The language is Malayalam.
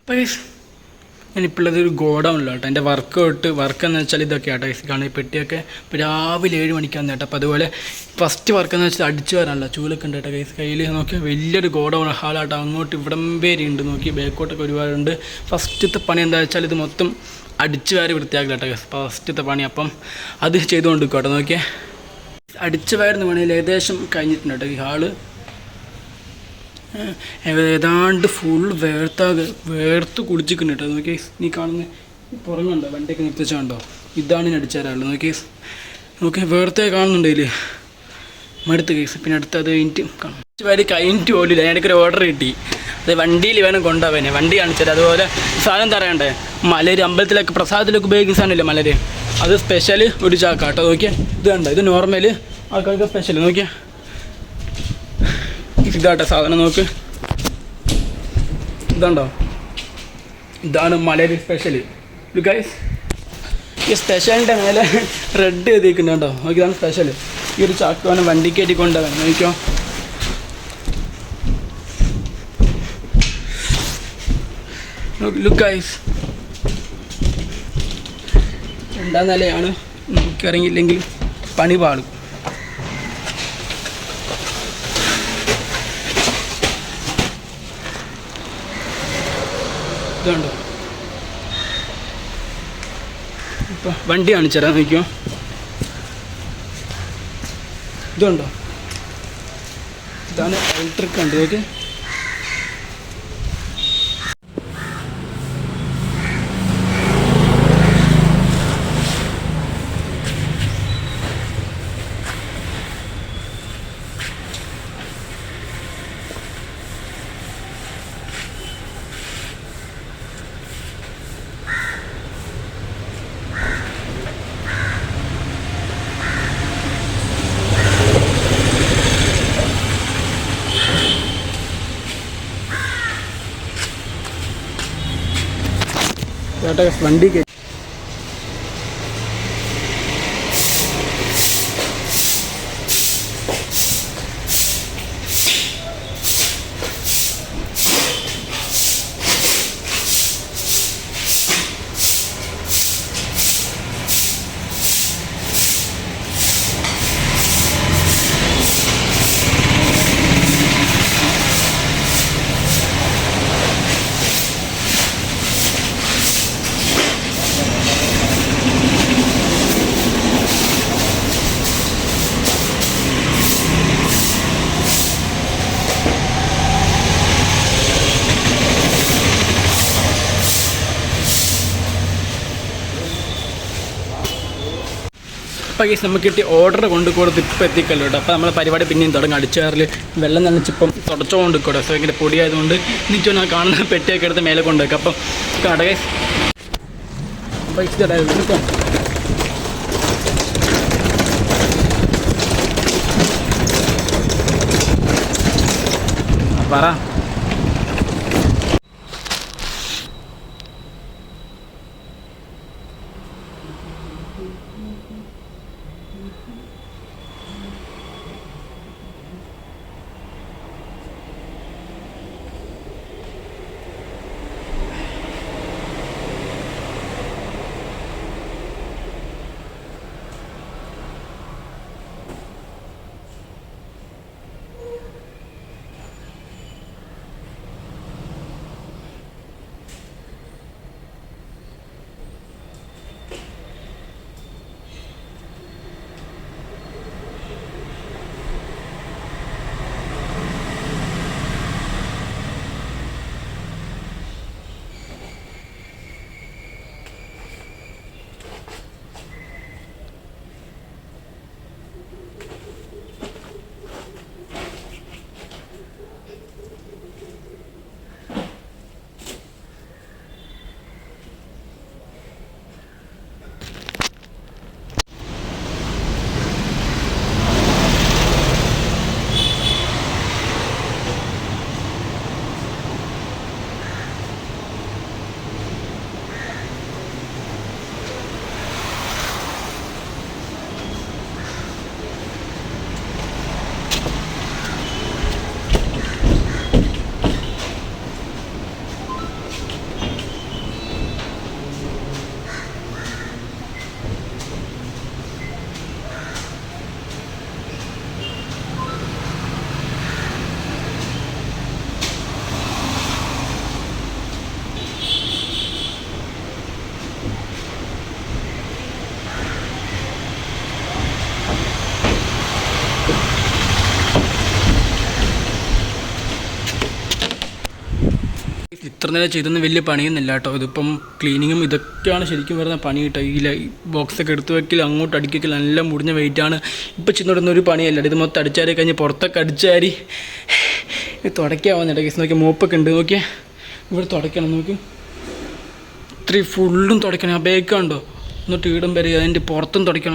അപ്പോൾ ഞാനിപ്പോൾ ഉള്ളത് ഒരു ഗോഡൗണിലാണ് കേട്ടോ. എൻ്റെ വർക്ക് എന്ന് വെച്ചാൽ ഇതൊക്കെ ആട്ടോ കാണുക. പെട്ടിയൊക്കെ ഇപ്പോൾ രാവിലെ 7 മണിക്കാണ് കേട്ടോ. അപ്പോൾ അതുപോലെ ഫസ്റ്റ് വർക്ക് എന്ന് വെച്ചാൽ അടിച്ചു വരാനുള്ള ചൂലൊക്കെ ഉണ്ട് കേട്ടോ. കയ്യിൽ നോക്കി വലിയൊരു ഗോഡൗൺ ഹാളാട്ടോ. അങ്ങോട്ട് ഇവിടം വരെ ഉണ്ട്, നോക്കി ബാക്കോട്ടൊക്കെ ഒരുപാടുണ്ട്. ഫസ്റ്റത്തെ പണി എന്താ വെച്ചാൽ ഇത് മൊത്തം അടിച്ചു വാരി വൃത്തിയാക്കില്ല കേട്ടോ. ഫസ്റ്റത്തെ പണി അപ്പം അത് ചെയ്തുകൊണ്ട് കേട്ടോ. നോക്കിയേ, അടിച്ചു വാരുന്ന പണിയിൽ ഏകദേശം കഴിഞ്ഞിട്ടുണ്ട് കേട്ടോ. ഈ ഹാള് ഏതാണ്ട് ഫുൾ വേർത്ത് കുടിച്ചിട്ടുണ്ട് കേട്ടോ. നോക്കി, നീ കാണുന്ന പുറങ്ങുണ്ടോ, വണ്ടിയൊക്കെ നിർത്തിച്ചുണ്ടോ, ഇതാണ് ഞാൻ അടിച്ചു തരാറുള്ളത്. നോക്കി വേർത്തേ കാണുന്നുണ്ടെങ്കിൽ മടുത്ത് കേസ്. പിന്നെ അടുത്തത് കഴിഞ്ഞിട്ട് കാണും കഴിഞ്ഞിട്ട് പോലില്ല. എനിക്കൊരു ഓർഡർ കിട്ടി, അത് വണ്ടിയിൽ വേണം കൊണ്ടുപോകാൻ. വണ്ടി കാണിച്ചത് അതുപോലെ സാധനം തറയണ്ടേ. മലര് അമ്പലത്തിലൊക്കെ പ്രസാദത്തിലൊക്കെ ഉപയോഗിക്കുന്ന സാധനമില്ലേ മലര്, അത് സ്പെഷ്യൽ ഒരു ചാക്കാട്ടോ. നോക്കിയാൽ ഇത് കണ്ടോ, ഇത് നോർമൽ ആൾക്കാർക്ക് സ്പെഷ്യൽ. നോക്കിയാൽ ഇതാട്ടോ സാധനം, നോക്ക് ഇതുണ്ടോ, ഇതാണ് മലയാളി സ്പെഷ്യൽ. ഗൈസ്, ഈ സ്പെഷ്യലിൻ്റെ മേലെ റെഡ് എഴുതിക്കുന്നുണ്ടോ. നോക്കി, ഇതാണ് സ്പെഷ്യൽ. ഈ ഒരു ചാക്ക് വേണം വണ്ടിക്ക് കയറ്റി കൊണ്ടുപോകാൻ. നോക്കിയോ, ലുക്ക് ഗൈസ്, 2ാം നിലയാണ്. നമുക്ക് ഇറങ്ങിയില്ലെങ്കിൽ പണി പാടും. ഇതുണ്ടോ, ഇപ്പോൾ വണ്ടി കാണിച്ചു തരാം. നോക്കിയോ, ഇതുണ്ടോ, ഇതാണ് ഇലക്ട്രിക് ഉണ്ട്. നോക്കി, ചേട്ടാ വണ്ടി അപ്പോൾ കേസ് നമുക്ക് കിട്ടിയ ഓർഡർ കൊണ്ട് കൊടുത്ത് ഇപ്പോൾ എത്തിക്കല്ലോ കേട്ടോ. അപ്പോൾ നമ്മൾ പരിപാടി പിന്നെയും തുടങ്ങും. അടിച്ചാറിൽ വെള്ളം നനച്ചിപ്പം തുടച്ചുകൊണ്ട് കൂടെ. സോ ഇങ്ങനെ പൊടിയായതുകൊണ്ട് എന്നിട്ടോ ഞാൻ കാണുന്ന പെട്ടിയൊക്കെ എടുത്ത് മേലെ കൊണ്ടുവയ്ക്കും. അപ്പം കട കേസ് പറ. നേരം ചെയ്തൊന്നും വലിയ പണിയൊന്നുമില്ല കേട്ടോ. ഇതിപ്പം ക്ലീനിങ്ങും ഇതൊക്കെയാണ് ശരിക്കും വരുന്ന പണി കേട്ടോ. ഈ ബോക്സൊക്കെ എടുത്ത് വെക്കൽ, അങ്ങോട്ട് അടിക്കൽ, നല്ല മുടിഞ്ഞ വെയിറ്റാണ്. ഇപ്പം ചെന്നിടുന്ന ഒരു പണിയല്ല. ഇത് മൊത്തം അടിച്ചാരി കഴിഞ്ഞ് പുറത്തൊക്കെ അടിച്ചാരി തുടയ്ക്കാൻ വന്നിട്ട് കേസ്. നോക്കിയാൽ മോപ്പൊക്കെ ഉണ്ട്. നോക്കിയാൽ ഇവിടെ തുടയ്ക്കണം. നോക്കി ഇത്രയും ഫുള്ളും തുടയ്ക്കണം. ആ ബേക്കുണ്ടോ എന്നിട്ട് ഈടും വരെ അതിൻ്റെ പുറത്തും തുടയ്ക്കണം.